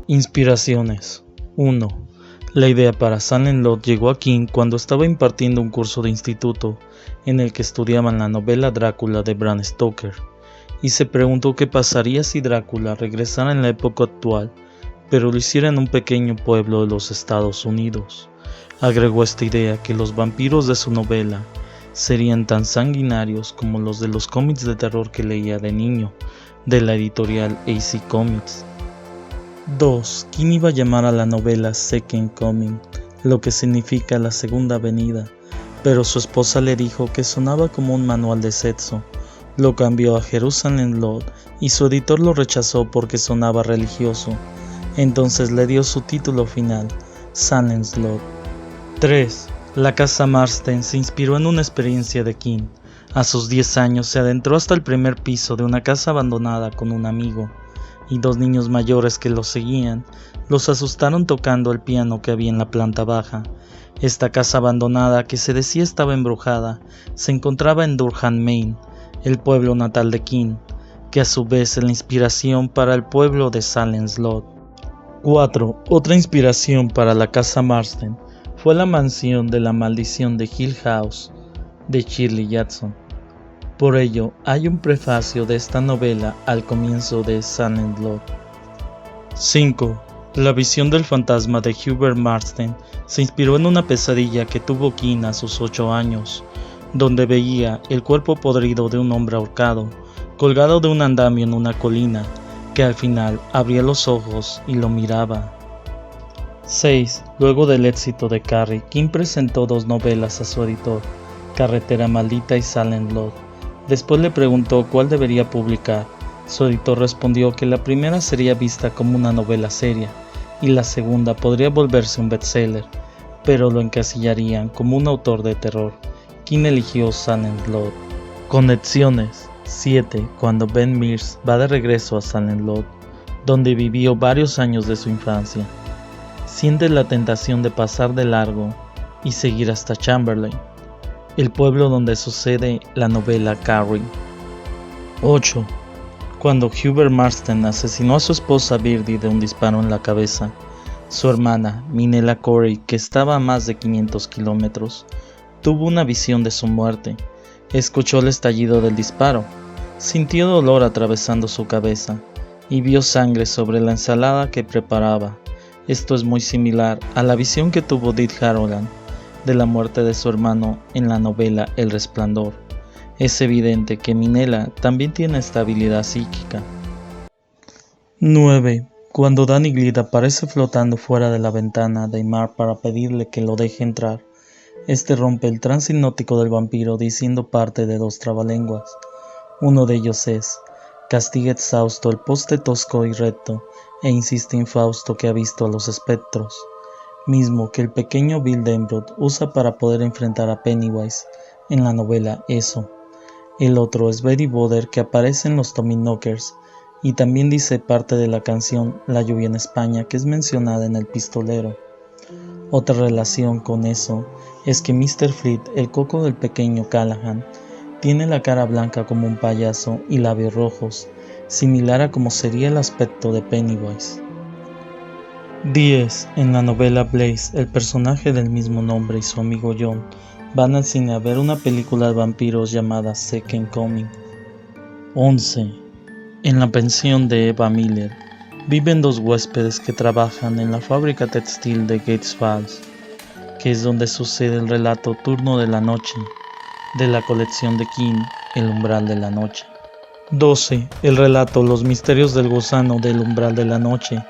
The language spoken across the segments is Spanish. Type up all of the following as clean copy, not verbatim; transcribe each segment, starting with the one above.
Inspiraciones. 1. La idea para Silent Lot llegó a King cuando estaba impartiendo un curso de instituto en el que estudiaban la novela Drácula de Bram Stoker, y se preguntó qué pasaría si Drácula regresara en la época actual, pero lo hiciera en un pequeño pueblo de los Estados Unidos. Agregó esta idea que los vampiros de su novela serían tan sanguinarios como los de los cómics de terror que leía de niño, de la editorial AC Comics. 2. King iba a llamar a la novela Second Coming, lo que significa la segunda venida, pero su esposa le dijo que sonaba como un manual de sexo. Lo cambió a Jerusalem Lot y su editor lo rechazó porque sonaba religioso. Entonces le dio su título final, Silent Lot. 3. La casa Marsden se inspiró en una experiencia de King. A sus 10 años se adentró hasta el primer piso de una casa abandonada con un amigo, y dos niños mayores que los seguían los asustaron tocando el piano que había en la planta baja. Esta casa abandonada, que se decía estaba embrujada, se encontraba en Durham, Maine, el pueblo natal de King, que a su vez es la inspiración para el pueblo de Silent Lot. 4. Otra inspiración para la casa Marsden fue la mansión de la maldición de Hill House de Shirley Jackson. Por ello, hay un prefacio de esta novela al comienzo de Silent Lot. 5. La visión del fantasma de Hubert Marsden se inspiró en una pesadilla que tuvo King a sus 8 años, donde veía el cuerpo podrido de un hombre ahorcado, colgado de un andamio en una colina, que al final abría los ojos y lo miraba. 6. Luego del éxito de Carrie, King presentó 2 novelas a su editor, Carretera Maldita y Silent Lot. Después le preguntó cuál debería publicar. Su editor respondió que la primera sería vista como una novela seria y la segunda podría volverse un bestseller, pero lo encasillarían como un autor de terror. King eligió Silent Lot. Conexiones. 7. Cuando Ben Mears va de regreso a Silent Lot, donde vivió varios años de su infancia, siente la tentación de pasar de largo y seguir hasta Chamberlain, el pueblo donde sucede la novela Carrie. 8. Cuando Hubert Marsden asesinó a su esposa Birdie de un disparo en la cabeza, su hermana, Minella Corey, que estaba a más de 500 kilómetros, tuvo una visión de su muerte. Escuchó el estallido del disparo, sintió dolor atravesando su cabeza y vio sangre sobre la ensalada que preparaba. Esto es muy similar a la visión que tuvo Dead Haroland de la muerte de su hermano en la novela El Resplandor. Es evidente que Minella también tiene esta habilidad psíquica. 9. Cuando Danny Glick aparece flotando fuera de la ventana de Mark para pedirle que lo deje entrar, este rompe el trance hipnótico del vampiro diciendo parte de 2 trabalenguas. Uno de ellos es: castiga exhausto el poste tosco y recto, e insiste infausto que ha visto a los espectros, mismo que el pequeño Bill Denbrough usa para poder enfrentar a Pennywise en la novela Eso. El otro es Betty Boder, que aparece en los Tommyknockers y también dice parte de la canción La lluvia en España, que es mencionada en El pistolero. Otra relación con Eso es que Mr. Fleet, el coco del pequeño Callahan, tiene la cara blanca como un payaso y labios rojos, similar a como sería el aspecto de Pennywise. 10. En la novela Blaze, el personaje del mismo nombre y su amigo John van al cine a ver una película de vampiros llamada Second Coming. 11. En la pensión de Eva Miller viven 2 huéspedes que trabajan en la fábrica textil de Gates Falls, que es donde sucede el relato Turno de la Noche, de la colección de King, El Umbral de la Noche. 12. El relato Los misterios del gusano del Umbral de la Noche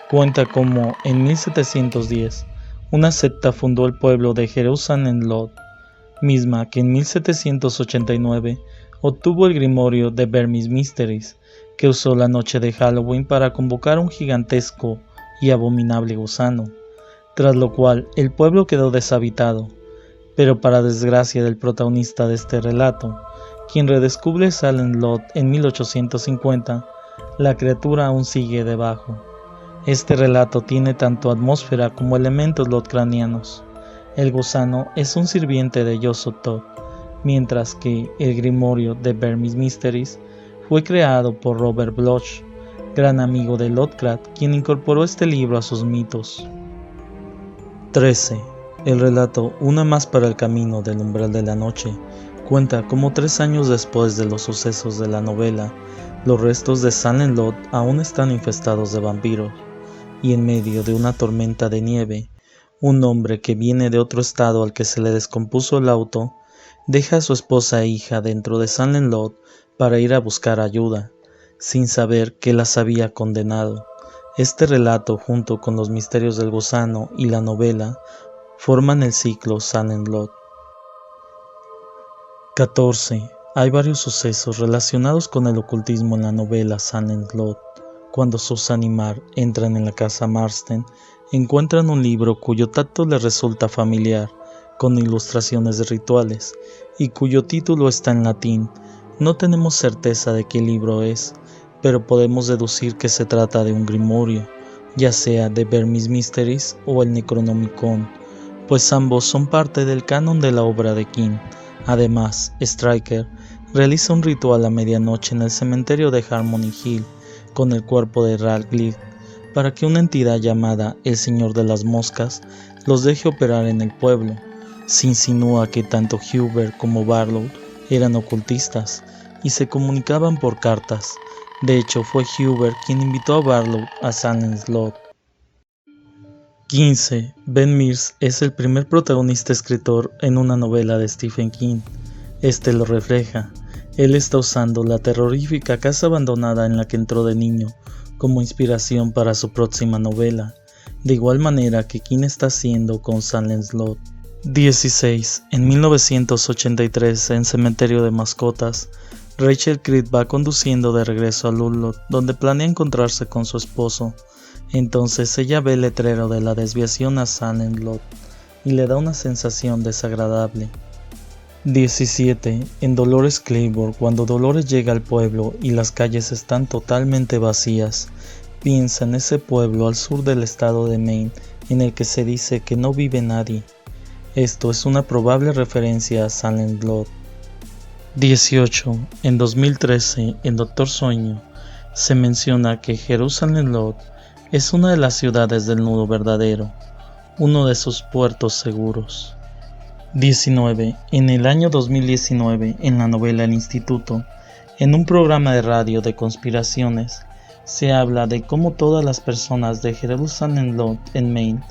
cuenta cómo en 1710 una secta fundó el pueblo de Jerusalem Lot, misma que en 1789 obtuvo el grimorio de Burmese Mysteries, que usó la noche de Halloween para convocar un gigantesco y abominable gusano, tras lo cual el pueblo quedó deshabitado. Pero para desgracia del protagonista de este relato, quien redescubre Silent Lot en 1850, la criatura aún sigue debajo. Este relato tiene tanto atmósfera como elementos lovecraftianos. El gusano es un sirviente de Yog-Sothoth, mientras que el grimorio de Burmese Mysteries fue creado por Robert Bloch, gran amigo de Lovecraft, quien incorporó este libro a sus mitos. 13. El relato Una más para el camino del umbral de la noche cuenta cómo 3 años después de los sucesos de la novela, los restos de Salem Lot aún están infestados de vampiros, y en medio de una tormenta de nieve, un hombre que viene de otro estado al que se le descompuso el auto, deja a su esposa e hija dentro de Salem Lot para ir a buscar ayuda, sin saber que las había condenado. Este relato, junto con los misterios del gusano y la novela, forman el ciclo Salem Lot. 14. Hay varios sucesos relacionados con el ocultismo en la novela Salem Lot. Cuando Susan y Mark entran en la casa Marsden, encuentran un libro cuyo tacto les resulta familiar, con ilustraciones de rituales, y cuyo título está en latín. No tenemos certeza de qué libro es, pero podemos deducir que se trata de un grimorio, ya sea de Burmese Mysteries o el Necronomicon, pues ambos son parte del canon de la obra de King. Además, Stryker realiza un ritual a medianoche en el cementerio de Harmony Hill con el cuerpo de Radcliffe para que una entidad llamada el Señor de las Moscas los deje operar en el pueblo. Se insinúa que tanto Hubert como Barlow eran ocultistas y se comunicaban por cartas. De hecho, fue Hubert quien invitó a Barlow a Salem Lot. 15. Ben Mears es el primer protagonista escritor en una novela de Stephen King. Este lo refleja. Él está usando la terrorífica casa abandonada en la que entró de niño como inspiración para su próxima novela, de igual manera que King está haciendo con Salem Lot. 16. En 1983, en Cementerio de Mascotas, Rachel Creed va conduciendo de regreso a Ludlow, donde planea encontrarse con su esposo. Entonces ella ve el letrero de la desviación a Salem Lot y le da una sensación desagradable. 17. En Dolores Claiborne, cuando Dolores llega al pueblo y las calles están totalmente vacías, piensa en ese pueblo al sur del estado de Maine en el que se dice que no vive nadie. Esto es una probable referencia a Salem Lot. 18. En 2013, en Doctor Sueño, se menciona que Jerusalem Lot es una de las ciudades del nudo verdadero, uno de sus puertos seguros. 19. En el año 2019, en la novela El Instituto, en un programa de radio de conspiraciones, se habla de cómo todas las personas de Jerusalem Lot en Maine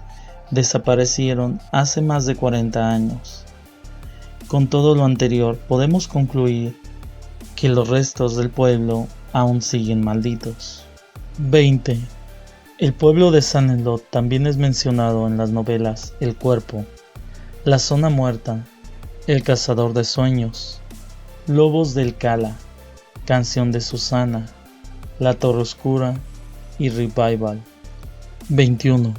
desaparecieron hace más de 40 años. Con todo lo anterior, podemos concluir que los restos del pueblo aún siguen malditos. 20. El pueblo de Salem Lot también es mencionado en las novelas El Cuerpo, La Zona Muerta, El Cazador de Sueños, Lobos del Cala, Canción de Susana, La Torre Oscura y Revival. 21.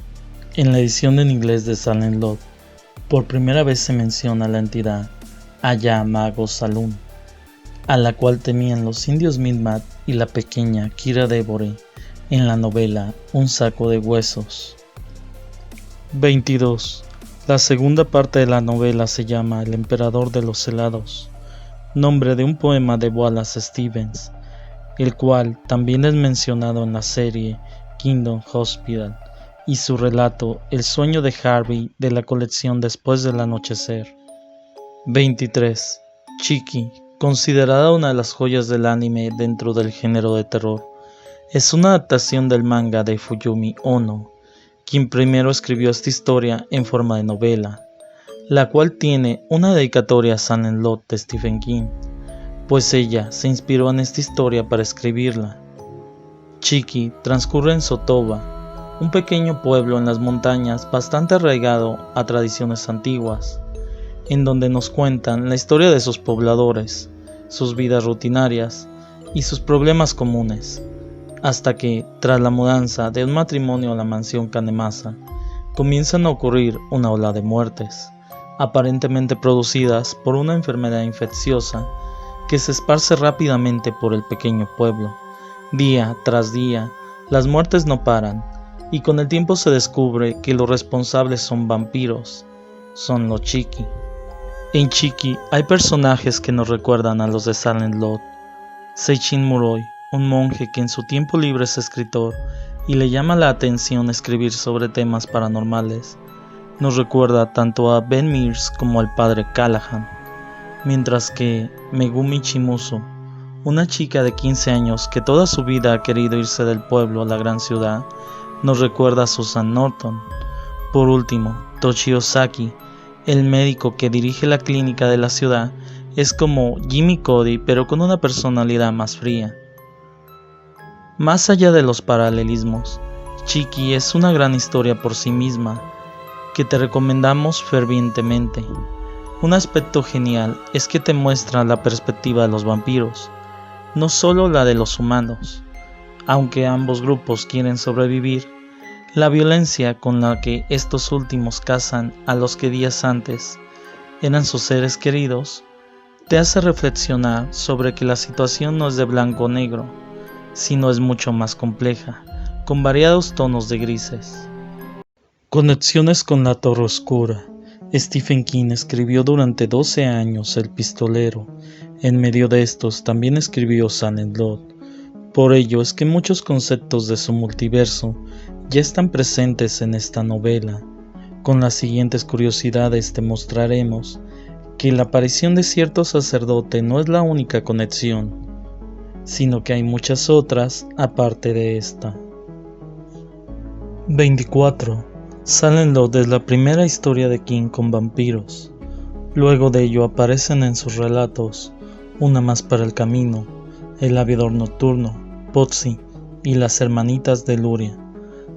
En la edición en inglés de Salem Lot, por primera vez se menciona la entidad Ayamago Saloon, a la cual temían los indios Mi'kmaq y la pequeña Kira Devore en la novela Un saco de huesos. 22. La segunda parte de la novela se llama El Emperador de los Helados, nombre de un poema de Wallace Stevens, el cual también es mencionado en la serie Kingdom Hospital, y su relato El sueño de Harvey de la colección Después del anochecer. 23. Chiki, considerada una de las joyas del anime dentro del género de terror, es una adaptación del manga de Fuyumi Ono, quien primero escribió esta historia en forma de novela, la cual tiene una dedicatoria a Salem Lot de Stephen King, pues ella se inspiró en esta historia para escribirla. Chiki transcurre en Sotoba, un pequeño pueblo en las montañas bastante arraigado a tradiciones antiguas, en donde nos cuentan la historia de sus pobladores, sus vidas rutinarias y sus problemas comunes, hasta que, tras la mudanza de un matrimonio a la mansión Kanemasa, comienzan a ocurrir una ola de muertes, aparentemente producidas por una enfermedad infecciosa que se esparce rápidamente por el pequeño pueblo. Día tras día, las muertes no paran, y con el tiempo se descubre que los responsables son vampiros, son los Chiki. En Chiki hay personajes que nos recuerdan a los de Salem Lot. Seichin Muroi, un monje que en su tiempo libre es escritor y le llama la atención escribir sobre temas paranormales, nos recuerda tanto a Ben Mears como al padre Callahan, mientras que Megumi Chimuso, una chica de 15 años que toda su vida ha querido irse del pueblo a la gran ciudad, nos recuerda a Susan Norton. Por último, Toshio Saki, el médico que dirige la clínica de la ciudad, es como Jimmy Cody pero con una personalidad más fría. Más allá de los paralelismos, Chiki es una gran historia por sí misma, que te recomendamos fervientemente. Un aspecto genial es que te muestra la perspectiva de los vampiros, no solo la de los humanos. Aunque ambos grupos quieren sobrevivir, la violencia con la que estos últimos cazan a los que días antes eran sus seres queridos, te hace reflexionar sobre que la situación no es de blanco o negro, sino es mucho más compleja, con variados tonos de grises. Conexiones con la Torre Oscura. Stephen King escribió durante 12 años El Pistolero. En medio de estos también escribió Silent Lot. Por ello es que muchos conceptos de su multiverso ya están presentes en esta novela. Con las siguientes curiosidades te mostraremos que la aparición de cierto sacerdote no es la única conexión, sino que hay muchas otras aparte de esta. 24. Silent Lot es la primera historia de King con vampiros. Luego de ello aparecen en sus relatos Una más para el camino, El aviador nocturno, Potsy y Las hermanitas de Luria,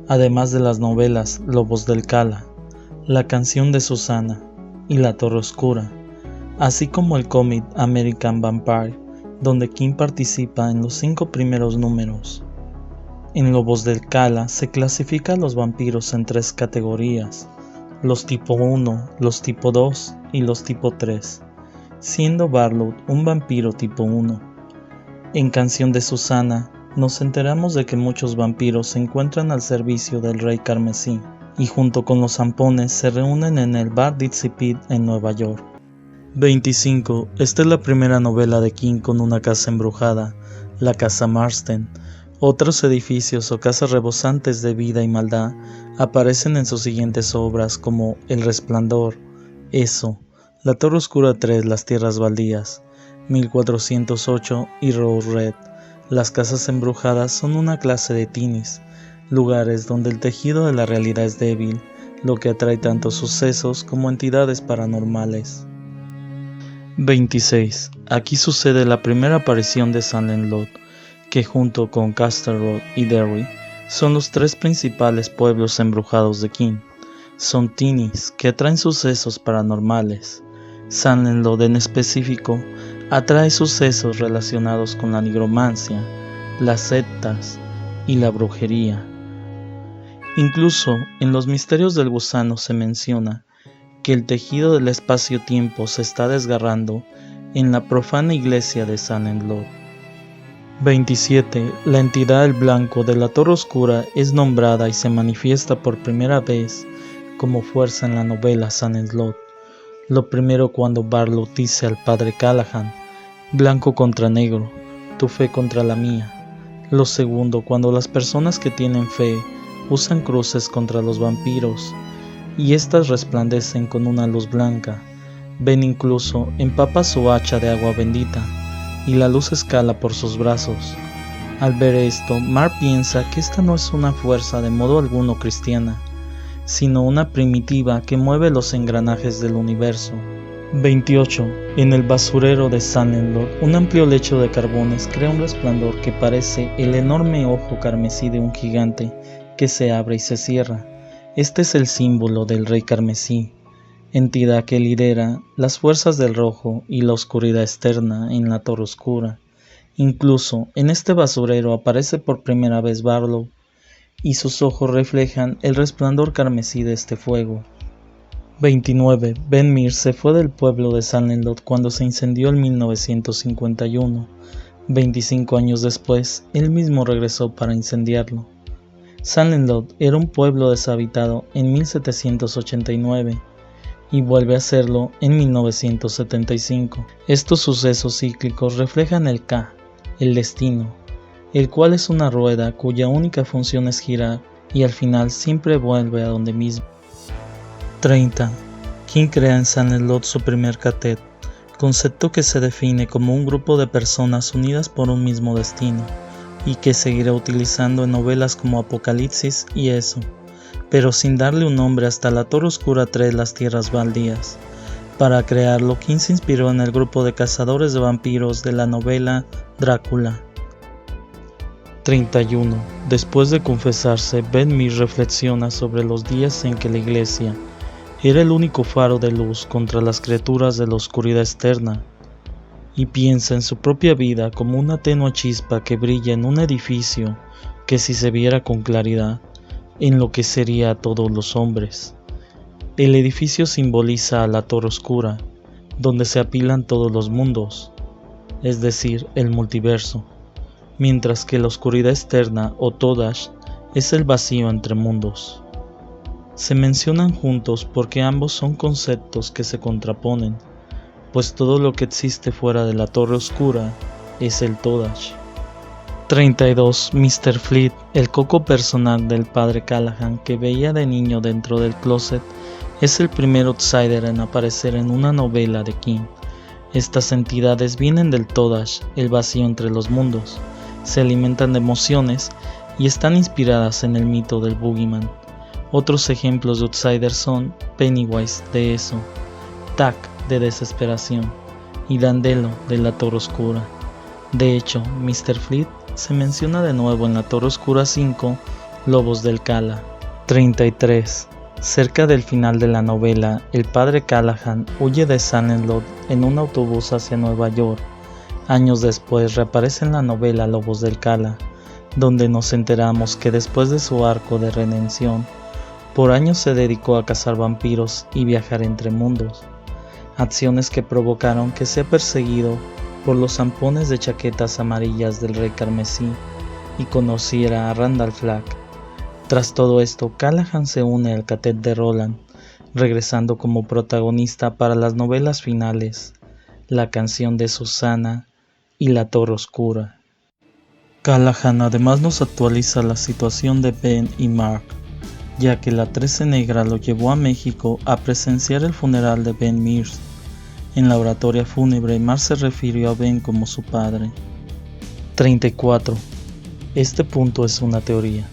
además de las novelas Lobos del Cala, La canción de Susana y La Torre Oscura, así como el cómic American Vampire, donde King participa en los 5 primeros números. En Lobos del Cala se clasifica a los vampiros en 3 categorías, los tipo 1, los tipo 2 y los tipo 3, siendo Barlow un vampiro tipo 1. En Canción de Susana nos enteramos de que muchos vampiros se encuentran al servicio del Rey Carmesí y junto con los zampones se reúnen en el bar Dixie Pete en Nueva York. 25. Esta es la primera novela de King con una casa embrujada, la Casa Marsden. Otros edificios o casas rebosantes de vida y maldad aparecen en sus siguientes obras como El Resplandor, Eso, La Torre Oscura 3, Las Tierras Baldías, 1408 y Rose Red. Las casas embrujadas son una clase de tinis, lugares donde el tejido de la realidad es débil, lo que atrae tanto sucesos como entidades paranormales. 26. Aquí sucede la primera aparición de Silent Lot, que junto con Castle Rock y Derry son los 3 principales pueblos embrujados de King. Son tinis que atraen sucesos paranormales. Silent Lot en específico atrae sucesos relacionados con la nigromancia, las sectas y la brujería. Incluso en Los misterios del gusano se menciona que el tejido del espacio-tiempo se está desgarrando en la profana iglesia de Silent Lot. 27. La entidad El Blanco de la Torre Oscura es nombrada y se manifiesta por primera vez como fuerza en la novela Silent Lot. Lo primero cuando Barlow dice al padre Callahan, blanco contra negro, tu fe contra la mía. Lo segundo cuando las personas que tienen fe usan cruces contra los vampiros y éstas resplandecen con una luz blanca. Ben incluso empapa su hacha de agua bendita y la luz escala por sus brazos. Al ver esto, Mark piensa que esta no es una fuerza de modo alguno cristiana, sino una primitiva que mueve los engranajes del universo. 28. En el basurero de Silent Lot, un amplio lecho de carbones crea un resplandor que parece el enorme ojo carmesí de un gigante que se abre y se cierra. Este es el símbolo del Rey Carmesí, entidad que lidera las fuerzas del rojo y la oscuridad externa en la Torre Oscura. Incluso en este basurero aparece por primera vez Barlow, y sus ojos reflejan el resplandor carmesí de este fuego. 29. Ben Mears se fue del pueblo de Silent Lot cuando se incendió en 1951. 25 años después, él mismo regresó para incendiarlo. Silent Lot era un pueblo deshabitado en 1789 y vuelve a serlo en 1975. Estos sucesos cíclicos reflejan el Ka, el destino, el cual es una rueda cuya única función es girar y al final siempre vuelve a donde mismo. 30. King crea en Silent Lot su primer catet, concepto que se define como un grupo de personas unidas por un mismo destino, y que seguirá utilizando en novelas como Apocalipsis y Eso, pero sin darle un nombre hasta La Torre Oscura 3 Las Tierras Baldías. Para crearlo, King se inspiró en el grupo de cazadores de vampiros de la novela Drácula. 31. Después de confesarse, Ben Mears reflexiona sobre los días en que la iglesia era el único faro de luz contra las criaturas de la oscuridad externa, y piensa en su propia vida como una tenue chispa que brilla en un edificio que, si se viera con claridad, enloquecería a todos los hombres. El edificio simboliza a la Torre Oscura, donde se apilan todos los mundos, es decir, el multiverso, mientras que la oscuridad externa o Todash es el vacío entre mundos. Se mencionan juntos porque ambos son conceptos que se contraponen, pues todo lo que existe fuera de la Torre Oscura es el Todash. 32. Mr. Fleet, el coco personal del padre Callahan que veía de niño dentro del closet, es el primer outsider en aparecer en una novela de King. Estas entidades vienen del Todash, el vacío entre los mundos, se alimentan de emociones y están inspiradas en el mito del Boogeyman. Otros ejemplos de outsiders son Pennywise de Eso, Tak de Desesperación y Dandelo de la Torre Oscura. De hecho, Mr. Fleet se menciona de nuevo en la Torre Oscura 5, Lobos del Cala. 33. Cerca del final de la novela, el padre Callahan huye de Silent Lot en un autobús hacia Nueva York. Años después reaparece en la novela Lobos del Cala, donde nos enteramos que después de su arco de redención, por años se dedicó a cazar vampiros y viajar entre mundos, acciones que provocaron que sea perseguido por los zampones de chaquetas amarillas del Rey Carmesí y conociera a Randall Flagg. Tras todo esto, Callahan se une al catet de Roland, regresando como protagonista para las novelas finales, La canción de Susana y La Torre Oscura. Callahan además nos actualiza la situación de Ben y Mark, ya que la 13 Negra lo llevó a México a presenciar el funeral de Ben Mears. En la oratoria fúnebre, Mark se refirió a Ben como su padre. 34. Este punto es una teoría.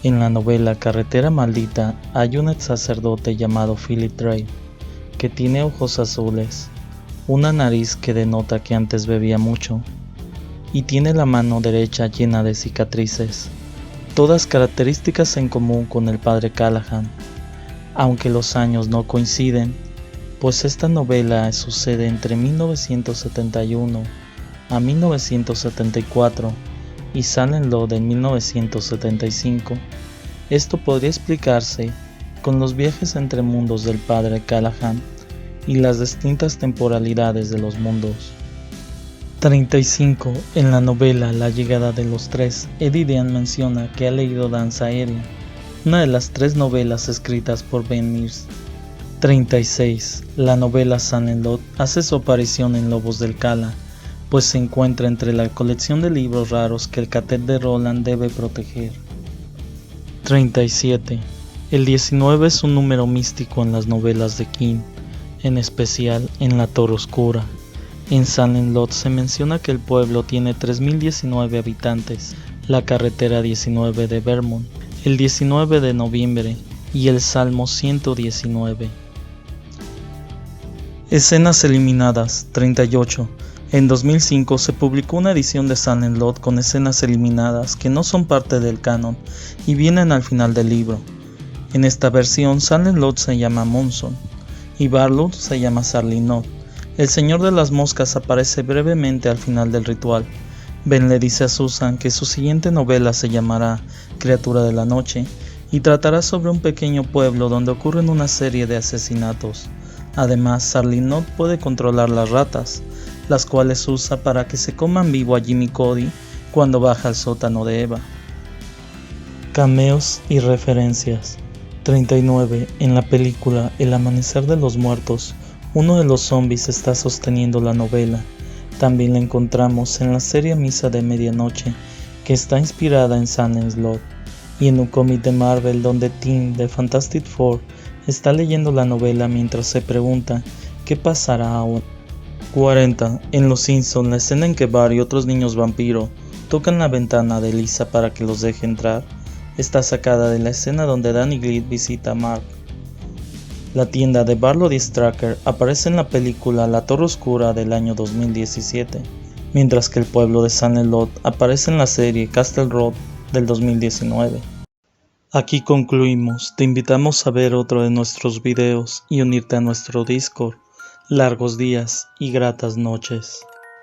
En la novela Carretera Maldita hay un ex sacerdote llamado Philip Drake, que tiene ojos azules, una nariz que denota que antes bebía mucho, y tiene la mano derecha llena de cicatrices, todas características en común con el padre Callahan, aunque los años no coinciden, pues esta novela sucede entre 1971 a 1974 y Silent Lot en 1975. Esto podría explicarse con los viajes entre mundos del padre Callahan y las distintas temporalidades de los mundos. 35. En la novela La llegada de los tres, Eddie Dean menciona que ha leído Danza Aérea, una de las 3 novelas escritas por Ben Mears. 36. La novela Silent Lot hace su aparición en Lobos del Cala, pues se encuentra entre la colección de libros raros que el catet de Roland debe proteger. 37. El 19 es un número místico en las novelas de King, en especial en La Torre Oscura. En Silent Lot se menciona que el pueblo tiene 3019 habitantes, la carretera 19 de Vermont, el 19 de noviembre y el Salmo 119. Escenas eliminadas. 38. En 2005 se publicó una edición de Silent Lot con escenas eliminadas que no son parte del canon y vienen al final del libro. En esta versión Silent Lot se llama Monson y Barlow se llama Sarlinot. El señor de las moscas aparece brevemente al final del ritual. Ben le dice a Susan que su siguiente novela se llamará Criatura de la Noche y tratará sobre un pequeño pueblo donde ocurren una serie de asesinatos. Además, Sarlinot puede controlar las ratas, las cuales usa para que se coman vivo a Jimmy Cody cuando baja al sótano de Eva. Cameos y referencias. 39. En la película El Amanecer de los Muertos, uno de los zombies está sosteniendo la novela. También la encontramos en la serie Misa de Medianoche que está inspirada en Silent Slot, y en un cómic de Marvel donde Tim de Fantastic Four está leyendo la novela mientras se pregunta qué pasará ahora. 40. En Los Simpson, la escena en que Bart y otros niños vampiro tocan la ventana de Lisa para que los deje entrar está sacada de la escena donde Danny Glick visita a Mark. La tienda de Barlody Stracker aparece en la película La Torre Oscura del año 2017, mientras que el pueblo de Silent Lot aparece en la serie Castle Rock del 2019. Aquí concluimos, te invitamos a ver otro de nuestros videos y unirte a nuestro Discord. Largos días y gratas noches.